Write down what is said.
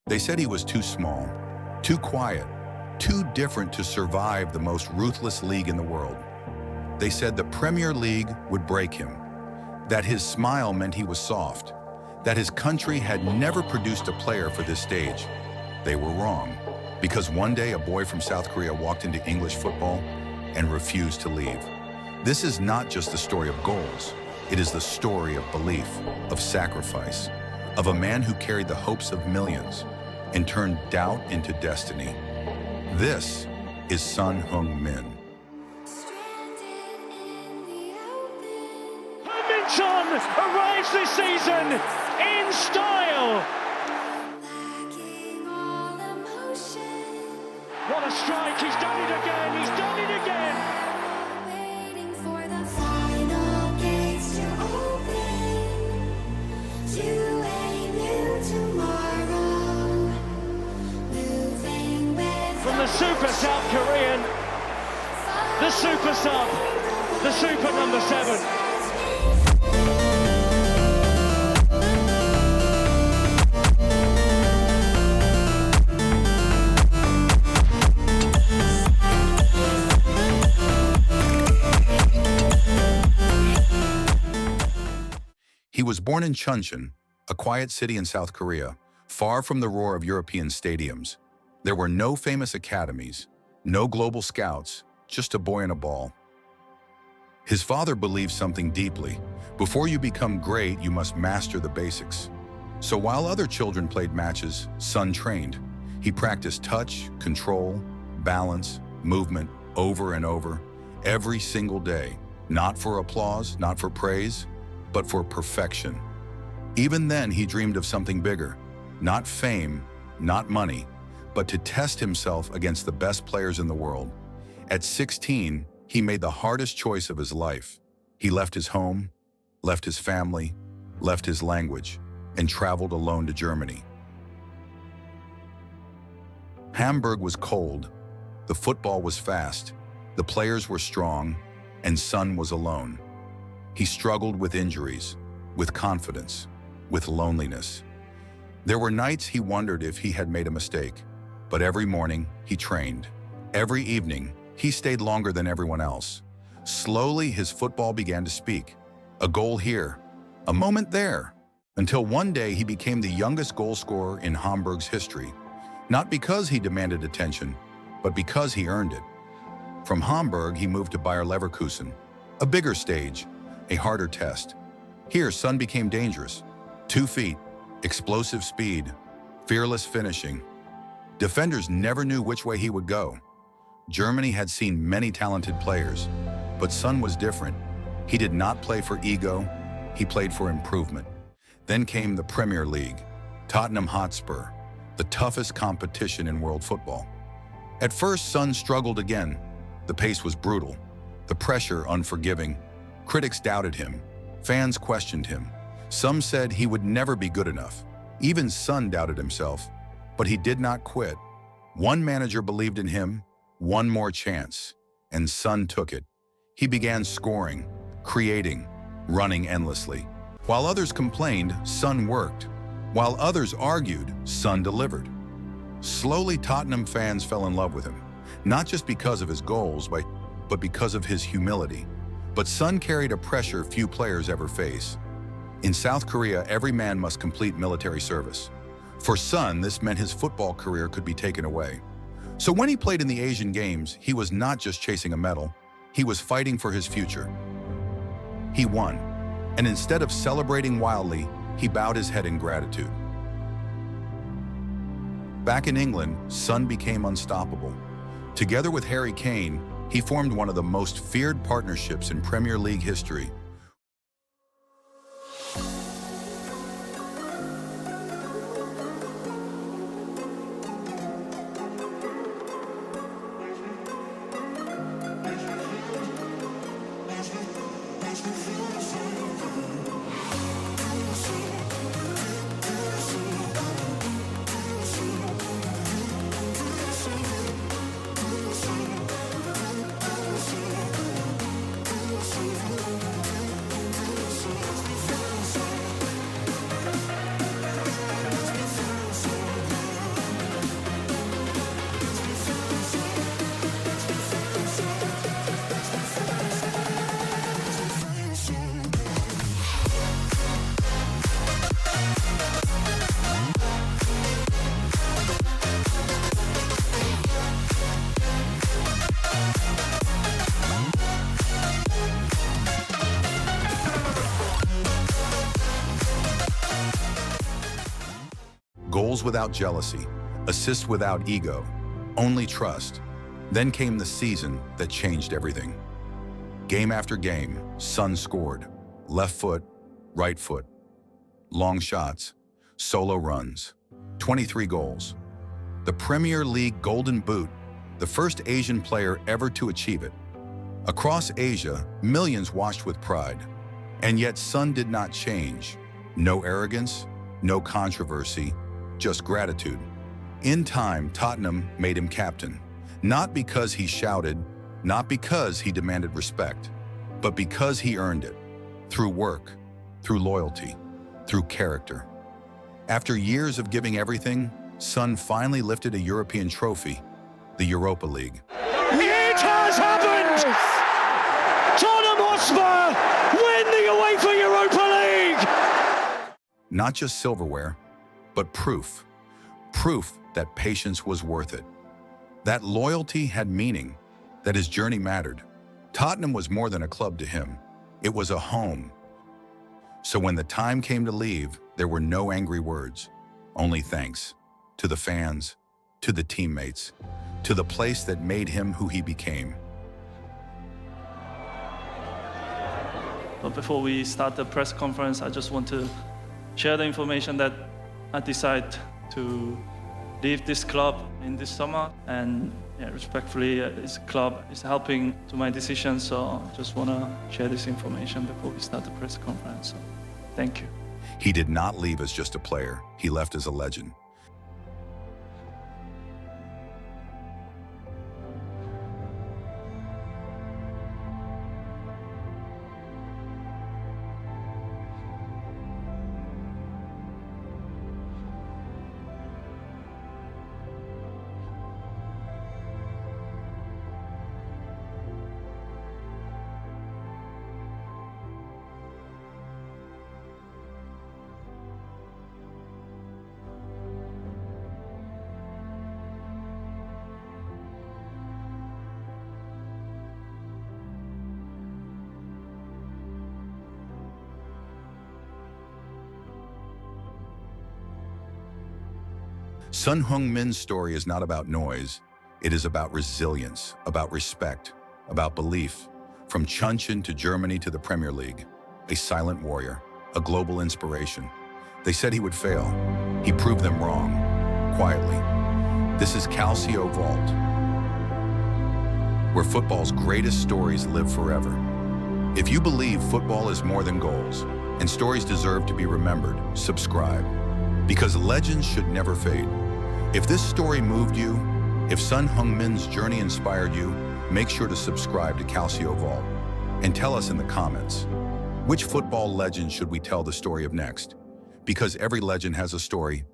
They said he was too small, too quiet, too different to survive the most ruthless league in the world. They said the Premier League would break him, that his smile meant he was soft, that his country had never produced a player for this stage. They were wrong, because one day a boy from South Korea walked into English football and refused to leave. This is not just the story of goals. It is the story of belief, of sacrifice, of a man who carried the hopes of millions and turned doubt into destiny. This is Son Heung-Min. Son arrives this season in style. What a strike, he's done it again, he's done it again. Waiting for the final gates to open to a new tomorrow. Moving with From the super South Korean, the super sub, the super number 7. He was born in Chuncheon, a quiet city in South Korea, far from the roar of European stadiums. There were no famous academies, no global scouts, just a boy and a ball. His father believed something deeply. Before you become great, you must master the basics. So while other children played matches, Son trained. He practiced touch, control, balance, movement over and over, every single day. Not for applause, not for praise, but for perfection. Even then, he dreamed of something bigger, not fame, not money, but to test himself against the best players in the world. At 16, he made the hardest choice of his life. He left his home, left his family, left his language, and traveled alone to Germany. Hamburg was cold, the football was fast, the players were strong, and Son was alone. He struggled with injuries, with confidence, with loneliness. There were nights he wondered if he had made a mistake, but every morning he trained. Every evening, he stayed longer than everyone else. Slowly, his football began to speak. A goal here, a moment there, until one day he became the youngest goal scorer in Hamburg's history. Not because he demanded attention, but because he earned it. From Hamburg, he moved to Bayer Leverkusen, a bigger stage, a harder test. Here, Son became dangerous. 2 feet, explosive speed, fearless finishing. Defenders never knew which way he would go. Germany had seen many talented players, but Son was different. He did not play for ego, he played for improvement. Then came the Premier League, Tottenham Hotspur, the toughest competition in world football. At first, Son struggled again. The pace was brutal, the pressure unforgiving. Critics doubted him. Fans questioned him. Some said he would never be good enough. Even Son doubted himself, but he did not quit. One manager believed in him, one more chance, and Son took it. He began scoring, creating, running endlessly. While others complained, Son worked. While others argued, Son delivered. Slowly, Tottenham fans fell in love with him, not just because of his goals, but because of his humility. But Son carried a pressure few players ever face. In South Korea, every man must complete military service. For Son, this meant his football career could be taken away. So when he played in the Asian Games, he was not just chasing a medal, he was fighting for his future. He won, and instead of celebrating wildly, he bowed his head in gratitude. Back in England, Son became unstoppable. Together with Harry Kane, he formed one of the most feared partnerships in Premier League history. Goals without jealousy, assists without ego, only trust. Then came the season that changed everything. Game after game, Son scored. Left foot, right foot. Long shots, solo runs. 23 goals. The Premier League Golden Boot, the first Asian player ever to achieve it. Across Asia, millions watched with pride. And yet Son did not change. No arrogance, no controversy, just gratitude. In time, Tottenham made him captain. Not because he shouted, not because he demanded respect, but because he earned it. Through work, through loyalty, through character. After years of giving everything, Son finally lifted a European trophy, the Europa League. It has happened! Tottenham Hotspur win the UEFA Europa League! Not just silverware, but proof. Proof that patience was worth it. That loyalty had meaning, that his journey mattered. Tottenham was more than a club to him. It was a home. So when the time came to leave, there were no angry words, only thanks. To the fans, to the teammates, to the place that made him who he became. But before we start the press conference, I just want to share the information that I decided to leave this club in this summer. And respectfully, this club is helping to my decision, so I just want to share this information before we start the press conference. So, thank you. He did not leave as just a player. He left as a legend. Son Heung-Min's story is not about noise. It is about resilience, about respect, about belief. From Chuncheon to Germany to the Premier League, a silent warrior, a global inspiration. They said he would fail. He proved them wrong, quietly. This is Calcio Vault, where football's greatest stories live forever. If you believe football is more than goals, and stories deserve to be remembered, subscribe. Because legends should never fade. If this story moved you, if Son Heung-Min's journey inspired you, make sure to subscribe to Calcio Vault and tell us in the comments, which football legend should we tell the story of next? Because every legend has a story,